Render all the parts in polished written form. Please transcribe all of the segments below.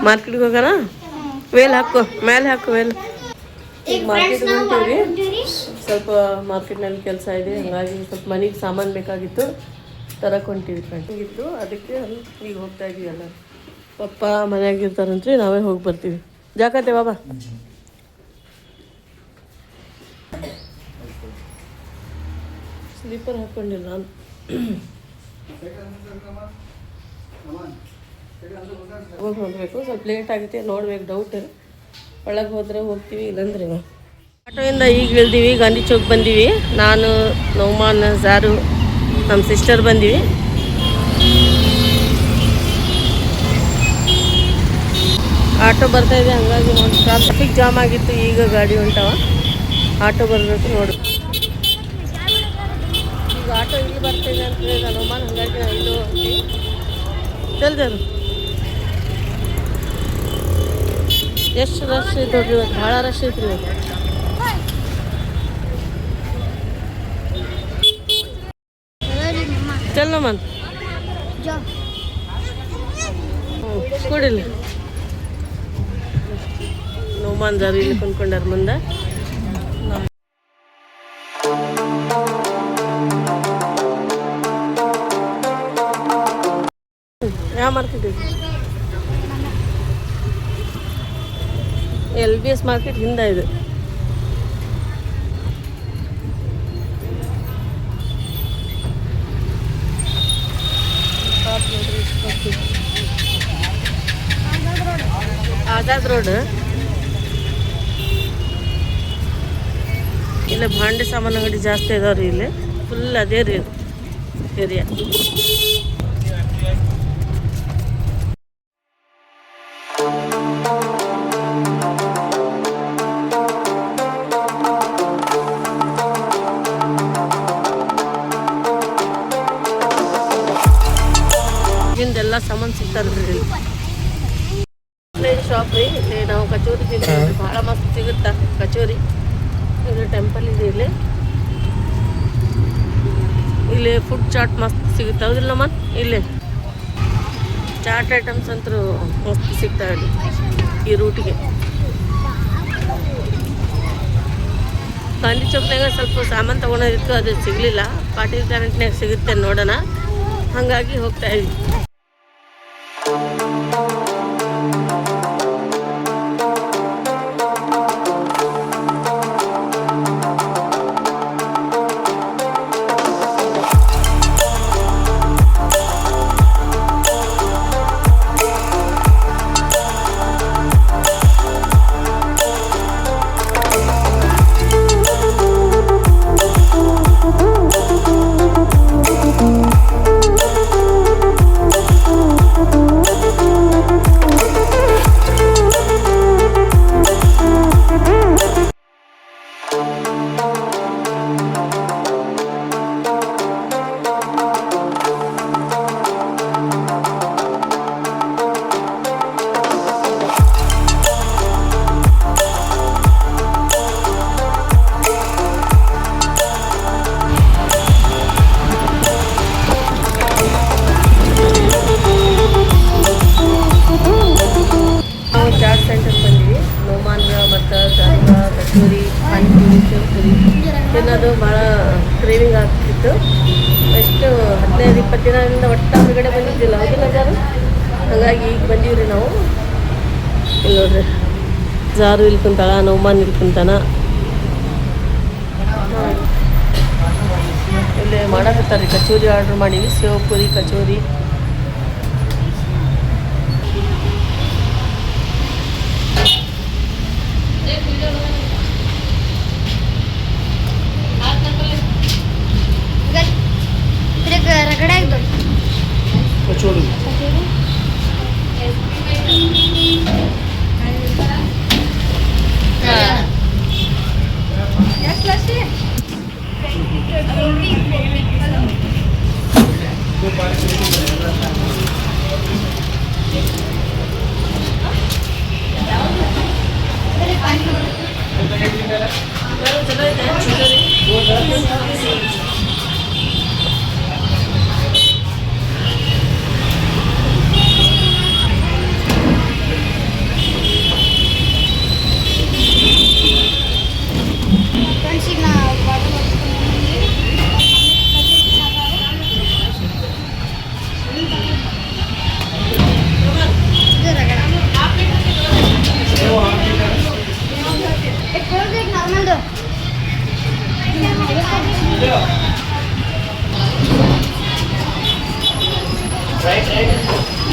ಮಾರ್ಕೆಟ್ಗೆ ಹೋಗೋಣ. ವೇಲ್ ಹಾಕು, ಮೇಲೆ ಹಾಕು ವೇಲ್. ಈಗ ಮಾರ್ಕೆಟ್ಗೆ ಹೊಂಟೀವಿ. ಸ್ವಲ್ಪ ಮಾರ್ಕೆಟ್ನಲ್ಲಿ ಕೆಲಸ ಇದೆ, ಹಾಗಾಗಿ ಸ್ವಲ್ಪ ಮನೆಗೆ ಸಾಮಾನು ಬೇಕಾಗಿತ್ತು, ತರಕ್ಕೆ ಹೊಂಟೀವಿ. ಕಂಟಿಗಿತ್ತು, ಅದಕ್ಕೆ ಈಗ ಹೋಗ್ತಾ ಇದೀವಿ. ಎಲ್ಲ ಪಪ್ಪ ಮನೆಯಾಗಿರ್ತಾರಂತ್ರಿ, ನಾವೇ ಹೋಗಿ ಬರ್ತೀವಿ. ಜಾಕತ್ತೆ ಬಾಬಾ. ಸ್ಲೀಪರ್ ಹಾಕ್ಕೊಂಡಿಲ್ಲ ನಾನು. ಹೋಗಿ ಹೋಗಬೇಕು, ಸ್ವಲ್ಪ ಲೇಟ್ ಆಗುತ್ತೆ, ನೋಡ್ಬೇಕು. ಡೌಟ್ ಒಳಗೆ ಹೋದರೆ ಹೋಗ್ತೀವಿ, ಇಲ್ಲಾಂದ್ರೆ ಆಟೋಯಿಂದ ಈಗ ಇಳ್ದೀವಿ. ಗಾಂಧಿ ಚೌಕ್ ಬಂದೀವಿ. ನಾನು, ನೌಮಾನ್, ಜಾರು, ನಮ್ಮ ಸಿಸ್ಟರ್ ಬಂದೀವಿ. ಆಟೋ ಬರ್ತಾ ಇದೆ, ಹಂಗಾಗಿ ನೋಡಿ ಟ್ರಾಫಿಕ್ ಜಾಮ್ ಆಗಿತ್ತು. ಈಗ ಗಾಡಿ ಹೊಂಟವ, ಆಟೋ ಬರಬೇಕು ನೋಡಿ. ಈಗ ಆಟೋ ಇಲ್ಲಿ ಬರ್ತಾಯಿದೆ ಅಂತ ಹೇಳಿದ ನೌಮಾನ್, ಹಂಗಾಗಿ ನಾವು ಇಲ್ಲೂ ಹೋಗ್ತೀವಿ. ಜಲ್ದರು ಎಷ್ಟು ರಶ್ ಐತೆ ನೋಡ್ರಿ, ಇವತ್ತು ಭಾಳ ರಶ್ ಐತ್ರಿ ಇವತ್ತು. ಚಲ್ ನೌಮಾನ್ ಕೊಡಿಲ್ಲ. ನೌಮಾನ್ ಜಾರು ಇಲ್ಲಿ ಕೊಂಡ್ಕೊಂಡಾರ ಮುಂದೆ. ಯಾವ ಮಾರ್ಕೆಟ್ ಇದೆ? LBS ಮಾರ್ಕೆಟ್ ಹಿಂದೆ ಇದು. ಆಜಾದ್ ರೋಡ್. ಇಲ್ಲಿ ಭಾಂಡೆ ಸಾಮಾನು ಅಂಗಡಿ ಜಾಸ್ತಿ ಇದಾವ್ರಿ. ಇಲ್ಲಿ ಫುಲ್ ಅದೇ ರೀ ಏರಿಯಾ. ಹಿಂದೆಲ್ಲ ಸಾಮಾನು ಸಿಗ್ತಾರ್ರಿ ಇಲ್ಲಿ. ಶಾಪ್ ರೀ. ಇಲ್ಲಿ ನಾವು ಕಚೋರಿ ತಿಂತೀವಿ, ಭಾಳ ಮಸ್ತ್ ಸಿಗುತ್ತಾ ಕಚೋರಿ. ಇಲ್ಲಿ ಟೆಂಪಲ್ ಇದೆ. ಇಲ್ಲಿ ಫುಡ್ ಚಾಟ್ ಮಸ್ತ್ ಸಿಗುತ್ತೆ, ಹೌದಿಲ್ಲ ಮನ್? ಇಲ್ಲಿ ಚಾಟ್ ಐಟಮ್ಸ್ ಅಂತೂ ಮಸ್ತ್ ಸಿಗ್ತಾವೆ ಈ ರೂಟಿಗೆ. ಗಾಂಧಿ ಚೌಕ್ನಾಗ ಸ್ವಲ್ಪ ಸಾಮಾನು ತೊಗೊಳೋದಿತ್ತು, ಅದು ಸಿಗಲಿಲ್ಲ. ಪಾಟೀಲ್ ಗ್ಯಾರಂಟ್ನಾಗ ಸಿಗುತ್ತೆ ನೋಡೋಣ, ಹಾಗಾಗಿ ಹೋಗ್ತಾ ಇದ್ವಿ. ತಿನ್ನೋದು ಭಾಳ ಕ್ರೇವಿಂಗ್ ಆಗ್ತಿತ್ತು. ಎಷ್ಟು 15-20 ದಿನದಿಂದ ಒಟ್ಟು ಹೊರಗಡೆ ಬಂದಿದ್ದಿಲ್ಲ, ಹೌದಿಲ್ಲ ಜಾರು? ಹಾಗಾಗಿ ಈಗ ಬಂದೀವ್ರಿ ನಾವು. ಇಲ್ಲಿ ನೋಡ್ರಿ, ಜಾರು ಇಲ್ಲಿ ಕುಂತಾಳ, ನೌಮಾನ್ ಇಲ್ಲಿ ಕುಂತಾನ. ಇಲ್ಲಿ ಮಾಡಕತ್ತಾರೆ ಕಚೋರಿ. ಆರ್ಡ್ರ್ ಮಾಡೀವಿ, ಸೇವ್ ಪುರಿ ಕಚೋರಿ. कचौड़ी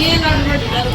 ಏನು ಆರ್ಡರ್ ಮಾಡಿದ್ದಾರೆ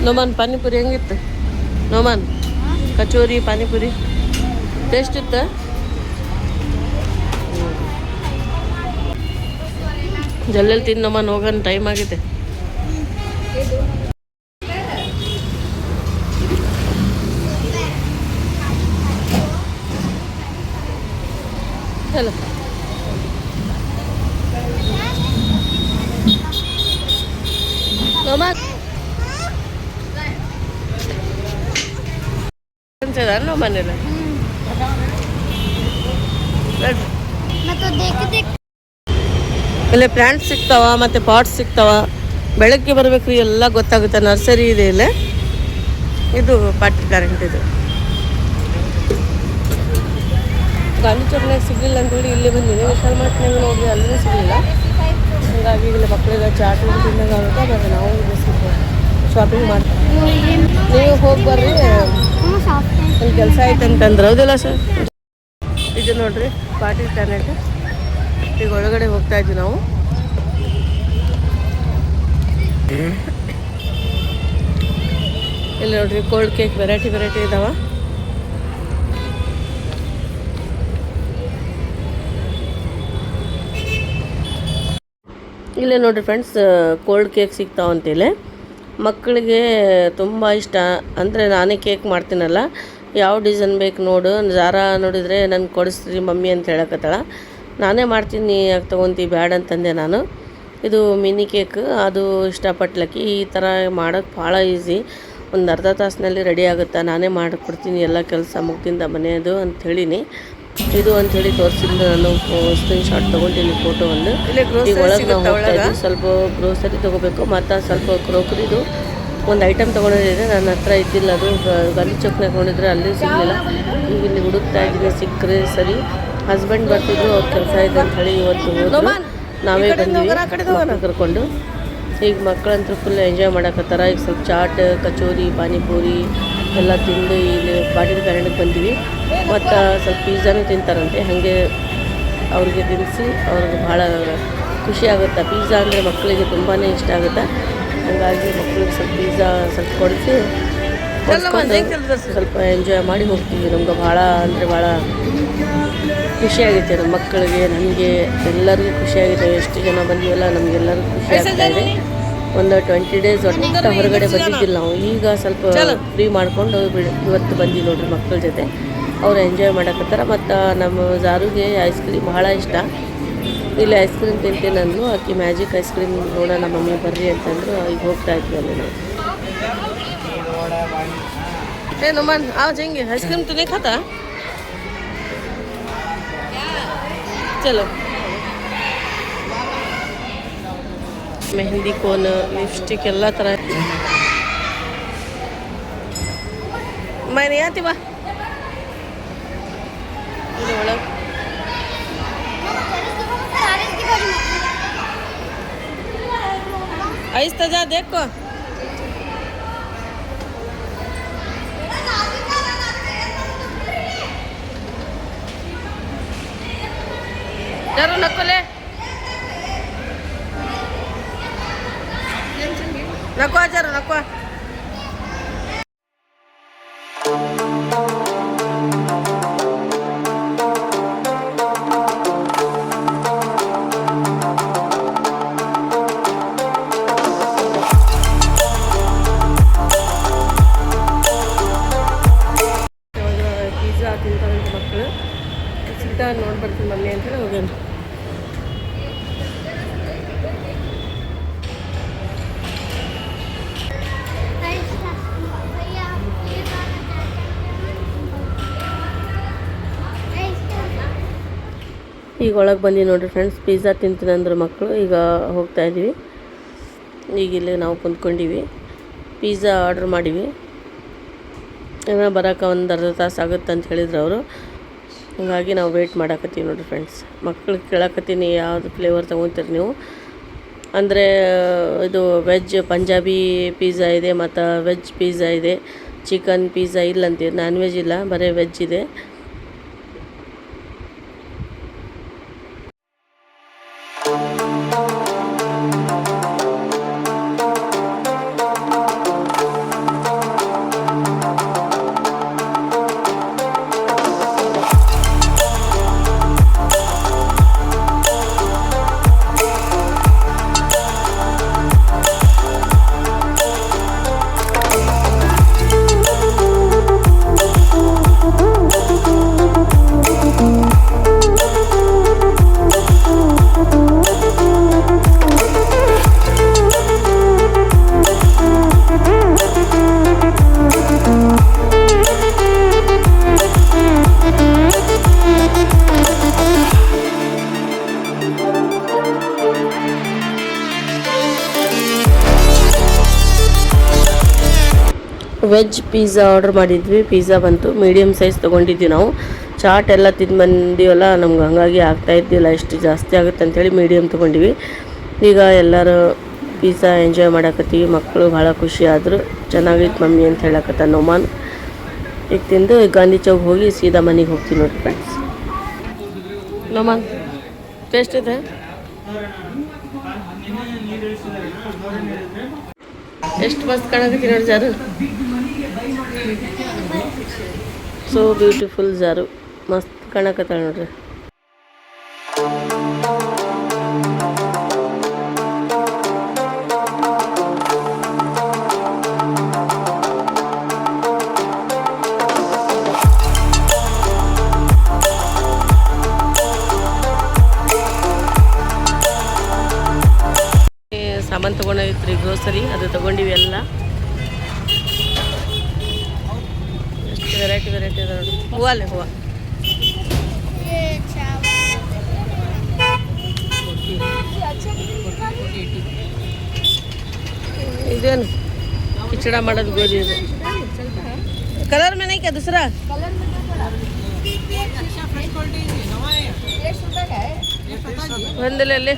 ನೋಮನ್ ಪಾನಿಪುರಿ ಹೆಂಗಿತ್ತು ನೋಮನ್ ಕಚೋರಿ ಪಾನಿಪುರಿ ಟೇಸ್ಟ್ ಇತ್ತು ಜಲ್ಲೆಲ್ಲಿ ತಿನ್ನು ನೋಮನ್ ಹೋಗೋಣ ಟೈಮ್ ಆಗಿದೆ ಚಲೋ ನೋಮನ್ no manera ಇಲ್ಲಿ ಪ್ಲಾಂಟ್ಸ್ ಸಿಗ್ತಾವ ಮತ್ತು ಪಾಟ್ಸ್ ಸಿಗ್ತಾವ ಬೆಳಗ್ಗೆ ಬರ್ಬೇಕ್ರಿ ಎಲ್ಲ ಗೊತ್ತಾಗುತ್ತೆ ನರ್ಸರಿ ಇದೆ ಇಲ್ಲಿ ಇದು ಪಾಟಿ ಪ್ಲಾಂಟ್ ಇದು ಗಾಂಧಿ ಚೌಕ್ನಾಗ ಸಿಗಲಿಲ್ಲ ಅಂತೇಳಿ ಇಲ್ಲಿ ಬಂದಿದೆ ವಿಶಾಲ್ ಮಾರ್ಟ್ನಾಗ ನೋಡಿದ್ರೆ ಅಲ್ಲೂ ಸಿಗಲಿಲ್ಲ ಹಾಗಾಗಿ ಇಲ್ಲಿ ಮಕ್ಕಳಿಗೆ ಚಾಟ್ ತಿಂದಾಗ ಆಗುತ್ತೆ ಮತ್ತು ನಾವು ಶಾಪಿಂಗ್ ಮಾಡ್ತೀವಿ ನೀವು ಹೋಗಿ ಬರ್ರಿ ಅಲ್ಲಿ ಕೆಲಸ ಐತೆ ಅಂತಂದ್ರೆ ಹೌದಿಲ್ಲ ಸರ್ ಇದು ನೋಡ್ರಿ ಪಾಟಿ ಪ್ಲಾನೆಟ್ ಈಗ ಒಳಗಡೆ ಹೋಗ್ತಾ ಇದ್ವಿ ನಾವು ಇಲ್ಲಿ ನೋಡ್ರಿ ಕೋಲ್ಡ್ ಕೇಕ್ ವೆರೈಟಿ ಇದಾವ ಇಲ್ಲೇ ನೋಡ್ರಿ ಫ್ರೆಂಡ್ಸ್ ಕೋಲ್ಡ್ ಕೇಕ್ ಸಿಗ್ತಾವಂತಿಲ್ಲಿ ಮಕ್ಕಳಿಗೆ ತುಂಬ ಇಷ್ಟ ಅಂದರೆ ನಾನೇ ಕೇಕ್ ಮಾಡ್ತೀನಲ್ಲ ಯಾವ ಡಿಸೈನ್ ಬೇಕು ನೋಡು ಜಾರಾ ನೋಡಿದರೆ ನನಗೆ ಕೊಡಿಸ್ರಿ ಮಮ್ಮಿ ಅಂತ ಹೇಳಕತ್ತಾಳ ನಾನೇ ಮಾಡ್ತೀನಿ ಯಾಕೆ ತೊಗೊತೀವಿ ಬ್ಯಾಡ ಅಂತಂದೆ ನಾನು ಇದು ಮಿನಿ ಕೇಕ್ ಅದು ಇಷ್ಟಪಟ್ಲಕ್ಕಿ ಈ ಥರ ಮಾಡೋಕ್ಕೆ ಭಾಳ ಈಸಿ ಒಂದು ಅರ್ಧ ತಾಸಿನಲ್ಲಿ ರೆಡಿ ಆಗುತ್ತೆ ನಾನೇ ಮಾಡಿಕೊಡ್ತೀನಿ ಎಲ್ಲ ಕೆಲಸ ಮುಗ್ದಿಂದ ಮನೆಯದು ಅಂತ ಹೇಳಿನಿ ಇದು ಅಂಥೇಳಿ ತೋರಿಸಿದ್ದು ನಾನು ಸ್ಕ್ರೀನ್ ಶಾಟ್ ತೊಗೊಂಡಿನಿ ಫೋಟೋ ಒಂದು ಈಗ ಒಳಗೆ ನಾವು ಹೋಗ್ತಾ ಇದ್ದೀವಿ ಸ್ವಲ್ಪ ಗ್ರೋಸರಿ ತೊಗೋಬೇಕು ಮತ್ತು ಸ್ವಲ್ಪ ಕ್ರೋಕರಿದು ಒಂದು ಐಟಮ್ ತೊಗೊಂಡಿದ್ದೆ ನನ್ನ ಹತ್ರ ಇದ್ದಿಲ್ಲ ಅದು ಗಾಂಧಿ ಚೌಕ್ನಾಗ ತೊಗೊಂಡಿದ್ರೆ ಅಲ್ಲಿ ಸಿಗಲಿಲ್ಲ ಈಗ ಇಲ್ಲಿ ಹುಡುಕ್ತಾ ಇದ್ದೀನಿ ಸಿಕ್ಕರೆ ಸರಿ ಹಸ್ಬೆಂಡ್ ಬರ್ತಿದ್ರು ಅವ್ರ ಕೆಲಸ ಇದೆ ಅಂತ ಹೇಳಿ ಇವತ್ತು ಹೋದ್ರು ನಾವೇ ಬಂದ್ವಿ ಕರ್ಕೊಂಡು ಈಗ ಮಕ್ಕಳಂತೂ ಫುಲ್ ಎಂಜಾಯ್ ಮಾಡಕತ್ತಾರ ಈಗ ಸ್ವಲ್ಪ ಚಾಟ್ ಕಚೋರಿ ಪಾನಿಪುರಿ ಎಲ್ಲ ತಿಂದು ಇಲ್ಲಿ ಪಾಟಿ ಪ್ಲಾನೆಟ್ಗೆ ಬಂದ್ವಿ ಮತ್ತು ಸ್ವಲ್ಪ ಪಿಜ್ಜಾನೂ ತಿಂತಾರಂತೆ ಹಾಗೆ ಅವ್ರಿಗೆ ತಿನ್ನಿಸಿ ಅವ್ರಿಗೆ ಭಾಳ ಖುಷಿ ಆಗುತ್ತೆ ಪಿಜ್ಜಾ ಅಂದರೆ ಮಕ್ಕಳಿಗೆ ತುಂಬಾ ಇಷ್ಟ ಆಗುತ್ತೆ ಹಾಗಾಗಿ ಮಕ್ಕಳಿಗೆ ಸ್ವಲ್ಪ ಪಿಜ್ಜಾ ಸ್ವಲ್ಪ ಕೊಡಿಸಿ ಸ್ವಲ್ಪ ಎಂಜಾಯ್ ಮಾಡಿ ಹೋಗ್ತೀವಿ ನಮ್ಗೆ ಭಾಳ ಅಂದರೆ ಭಾಳ ಖುಷಿಯಾಗುತ್ತೆ ನಮ್ಮ ಮಕ್ಕಳಿಗೆ ನನಗೆ ಎಲ್ಲರಿಗೂ ಖುಷಿಯಾಗಿದೆ ಎಷ್ಟು ಜನ ಬಂದಿವಲ್ಲ ನಮಗೆಲ್ಲರಿಗೂ ಖುಷಿ ಆಗ್ತಾ ಇದೆ ಒಂದು 20 ಡೇಸ್ ಒಟ್ಟು ಹೊರಗಡೆ ಬಂದಿದ್ದಿಲ್ಲ ನಾವು ಈಗ ಸ್ವಲ್ಪ ಫ್ರೀ ಮಾಡ್ಕೊಂಡು ಇವತ್ತು ಬಂದು ನೋಡ್ರಿ ಮಕ್ಕಳ ಜೊತೆ ಅವ್ರು ಎಂಜಾಯ್ ಮಾಡಕತ್ತಾರ ಮತ್ತು ನಮ್ಮ ಜಾರುಗೆ ಐಸ್ ಕ್ರೀಮ್ ಭಾಳ ಇಷ್ಟ ಇಲ್ಲಿ ಐಸ್ ಕ್ರೀಮ್ ತಿಂತೀನಿ ಅಂದ್ಲು ಆಕೆ ಮ್ಯಾಜಿಕ್ ಐಸ್ ಕ್ರೀಮ್ ನೋಡೋಣ ಮಮ್ಮಿ ಬರ್ರಿ ಅಂತಂದ್ರು ಈಗ ಹೋಗ್ತಾ ಇದ್ವಿ ಅಲ್ಲಿ ನಾವು ನುಮನ್ आओ जाएंगे आइसक्रीम तो नहीं खाता चलो मेहंदी कोन लिपस्टिक ಎಲ್ಲ ತರ मैं नहीं आती बा ಇದು ಒಳಗೆ आइस तो जा देखो डरो नको ले नको आजार नको. ಪಿಜ್ಜಾ ತಿಂತಾರಂತ ಮಕ್ಕಳು ಸಿಗ್ತಾ ನೋಡ್ಬರ್ತೀನಿ ಮಮ್ಮಿ ಅಂತ ಹೋಗ್ಯಾನ. ಈಗ ಒಳಗೆ ಬಂದು ನೋಡಿರಿ ಫ್ರೆಂಡ್ಸ್, ಪಿಜ್ಜಾ ತಿಂತೀನಿ ಅಂದ್ರೆ ಮಕ್ಕಳು. ಈಗ ಹೋಗ್ತಾ ಇದ್ದೀವಿ. ಈಗ ಇಲ್ಲಿ ನಾವು ಕುಂತ್ಕೊಂಡಿವಿ, ಪಿಜ್ಜಾ ಆರ್ಡ್ರ್ ಮಾಡೀವಿ. ಏನೋ ಬರೋಕೆ ಒಂದು ಅರ್ಧ ತಾಸು ಆಗುತ್ತೆ ಅಂತ ಹೇಳಿದ್ರು ಅವರು. ಹಾಗಾಗಿ ನಾವು ವೆಯ್ಟ್ ಮಾಡಾಕತ್ತೀವಿ ನೋಡಿರಿ ಫ್ರೆಂಡ್ಸ್. ಮಕ್ಳಿಗೆ ಕೇಳಾಕತ್ತೀನಿ ಯಾವುದು ಫ್ಲೇವರ್ ತೊಗೊತೀರಿ ನೀವು ಅಂದರೆ. ಇದು ವೆಜ್ ಪಂಜಾಬಿ ಪಿಜ್ಜಾ ಇದೆ ಮತ್ತು ವೆಜ್ ಪಿಜ್ಜಾ ಇದೆ. ಚಿಕನ್ ಪಿಜ್ಜಾ ಇಲ್ಲ ಅಂತೀವಿ, ನಾನ್ ವೆಜ್ ಇಲ್ಲ, ಬರೀ ವೆಜ್ ಇದೆ. ವೆಜ್ ಪಿಜ್ಜಾ ಆರ್ಡ್ರ್ ಮಾಡಿದ್ವಿ. ಪಿಜ್ಜಾ ಬಂತು, ಮೀಡಿಯಮ್ ಸೈಜ್ ತೊಗೊಂಡಿದ್ವಿ ನಾವು. ಚಾಟ್ ಎಲ್ಲ ತಿಂದು ಬಂದೀವಲ್ಲ, ನಮ್ಗೆ ಹಾಗಾಗಿ ಆಗ್ತಾಯಿದ್ದಿಲ್ಲ, ಇಷ್ಟು ಜಾಸ್ತಿ ಆಗುತ್ತೆ ಅಂಥೇಳಿ ಮೀಡಿಯಮ್ ತೊಗೊಂಡಿವಿ. ಈಗ ಎಲ್ಲರೂ ಪಿಜ್ಜಾ ಎಂಜಾಯ್ ಮಾಡಾಕತ್ತೀವಿ. ಮಕ್ಕಳು ಭಾಳ ಖುಷಿ ಆದರು. ಚೆನ್ನಾಗಿತ್ತು ಮಮ್ಮಿ ಅಂತ ಹೇಳಕತ್ತ ನೋಮಾನ್. ಈಗ ತಿಂದು ಗಾಂಧಿ ಚೌಕ್ ಹೋಗಿ ಸೀದಾ ಮನೆಗೆ ಹೋಗ್ತೀವಿ ನೋಡಿ ಫ್ರೆಂಡ್ಸ್. ನೋಮಾನ್ ಟೇಸ್ಟ್ ಇದೆ. ಎಷ್ಟು ಮಸ್ತ್ ಕಾಣಕತ್ತಿ ನೋಡಿ ಜಾರು. ಸೋ ಬ್ಯೂಟಿಫುಲ್ ಜಾರು, ಮಸ್ತ್ ಕಾಣಕತ್ತಾಳ ನೋಡ್ರಿ. ಸಾಮಾನು ತೊಗೊಂಡೋಗಿತ್ರಿ, ಗ್ರೋಸರಿ, ಅದು ತೊಗೊಂಡಿವಿ ಎಲ್ಲ. ಎಷ್ಟು ವೆರೈಟಿ ಅದ ನೋಡಿ. ಹೂವು ಅಲ್ಲೇ ಹೂವು ಇದೇನು ಕಿಚಡ ಮಾಡೋದು ಗೋಧಿ ಇದೆ. ಕಲರ್ ಮೇಲೆ ಐಕೆ ದಸರಾ ಒಂದಿಲ್ಲ ಅಲ್ಲಿ